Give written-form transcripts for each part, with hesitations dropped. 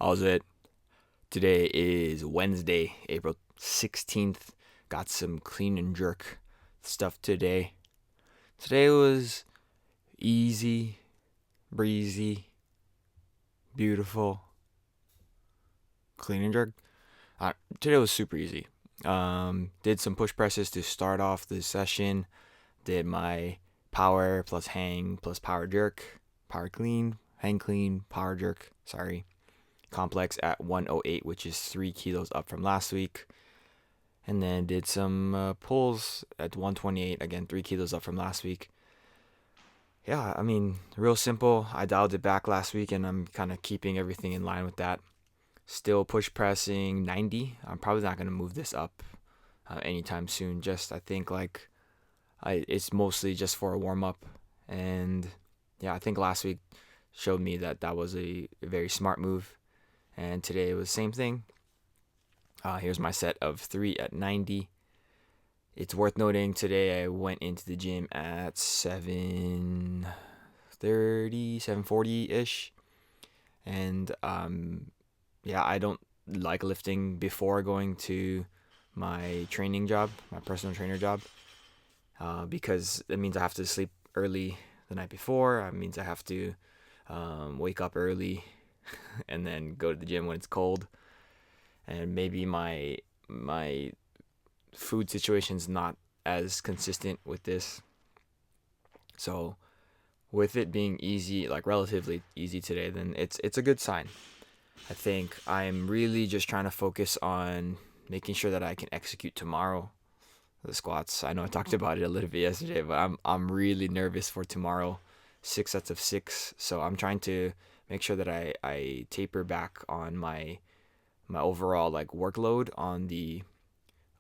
How's it? Today is Wednesday, April 16th. Got some clean and jerk stuff today. Today was easy, breezy, beautiful. Clean and jerk. Today was super easy. Did some push presses to start off the session. Did my power plus hang plus power jerk. Power clean, hang clean, power jerk. Sorry. Complex at 108, which is 3 kilos up from last week. And then did some pulls at 128, again 3 kilos up from last week. Yeah, I mean, real simple. I dialed it back last week, and I'm kind of keeping everything in line with that. Still push pressing 90. I'm probably not going to move this up anytime soon. I think it's mostly just for a warm up. And yeah, I think last week showed me that was a very smart move. And today it was the same thing. Here's my set of 3 at 90. It's worth noting today I went into the gym at 7:30, 7:40-ish. And yeah, I don't like lifting before going to my training job, my personal trainer job, because it means I have to sleep early the night before. It means I have to wake up early and then go to the gym when it's cold. And maybe my food situation's not as consistent with this. So with it being easy, like relatively easy today, then it's a good sign. I think I'm really just trying to focus on making sure that I can execute tomorrow the squats. I know I talked about it a little bit yesterday, but I'm really nervous for tomorrow. 6 sets of 6. So I'm trying to make sure that I taper back on my overall like workload on the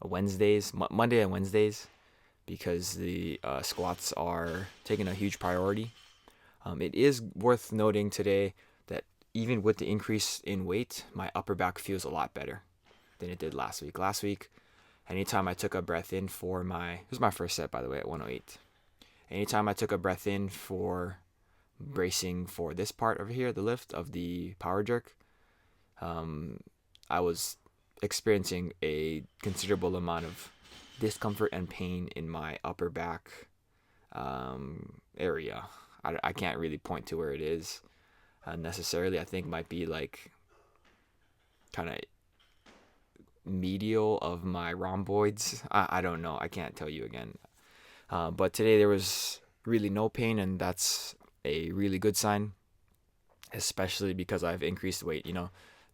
Wednesdays, Monday and Wednesdays, because the squats are taking a huge priority. It is worth noting today that even with the increase in weight, my upper back feels a lot better than it did last week. Last week, anytime I took a breath in for this was my first set, by the way, at 108. Anytime I took a breath in for bracing for this part over here, the lift of the power jerk, I was experiencing a considerable amount of discomfort and pain in my upper back area. I can't really point to where it is necessarily. I think it might be like kind of medial of my rhomboids. I don't know. I can't tell you again. But today there was really no pain, and that's a really good sign, especially because I've increased weight.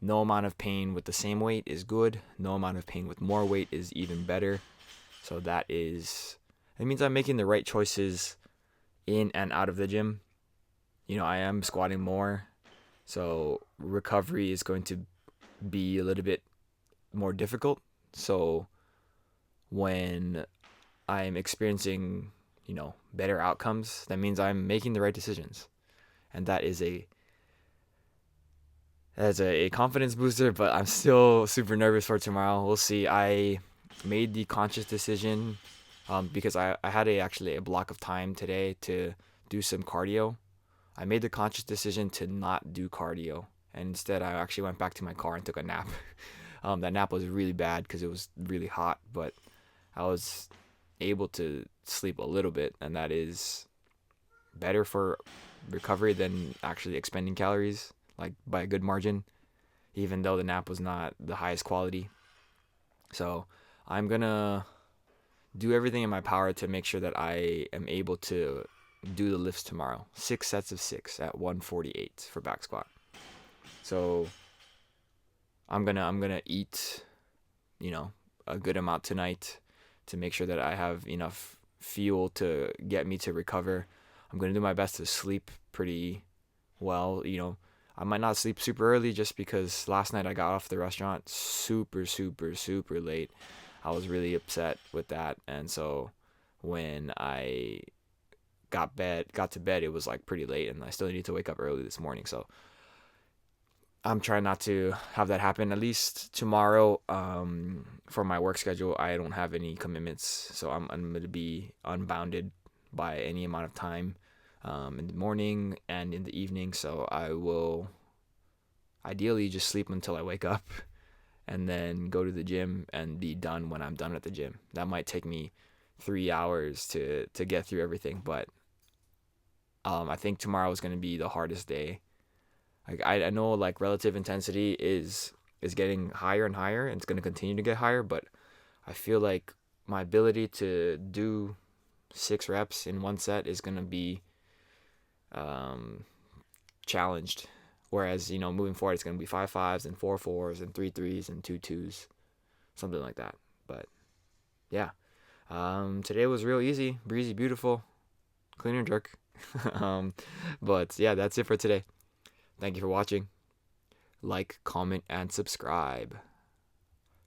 No amount of pain with the same weight is good. No amount of pain with more weight is even better. So it means I'm making the right choices in and out of the gym. I am squatting more, so recovery is going to be a little bit more difficult. So when I'm experiencing, better outcomes, that means I'm making the right decisions. And that is a confidence booster, but I'm still super nervous for tomorrow. We'll see. I made the conscious decision because I had actually a block of time today to do some cardio. I made the conscious decision to not do cardio, and instead I actually went back to my car and took a nap. That nap was really bad because it was really hot, but I was able to sleep a little bit, and that is better for recovery than actually expending calories, like by a good margin, even though the nap was not the highest quality. So I'm gonna do everything in my power to make sure that I am able to do the lifts tomorrow. 6 sets of 6 at 148 for back squat. So I'm gonna eat, a good amount tonight to make sure that I have enough fuel to get me to recover. I'm gonna do my best to sleep pretty well. I might not sleep super early just because last night I got off the restaurant super, super, super late. I was really upset with that, and so when I got to bed, it was like pretty late, and I still need to wake up early this morning. So I'm trying not to have that happen. At least tomorrow, for my work schedule, I don't have any commitments, so I'm going to be unbounded by any amount of time in the morning and in the evening. So ideally just sleep until I wake up and then go to the gym and be done when I'm done at the gym. That might take me 3 hours to get through everything, but I think tomorrow is going to be the hardest day. Like I know like relative intensity is getting higher and higher, and it's going to continue to get higher, but I feel like my ability to do 6 reps in one set is going to be um, challenged. Whereas, moving forward, it's going to be 5 5s and 4 4s and 3 3s and 2 2s, something like that. But yeah, today was real easy, breezy, beautiful, clean and jerk. But yeah, that's it for today. Thank you for watching. Like, comment, and subscribe.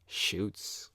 Shoots.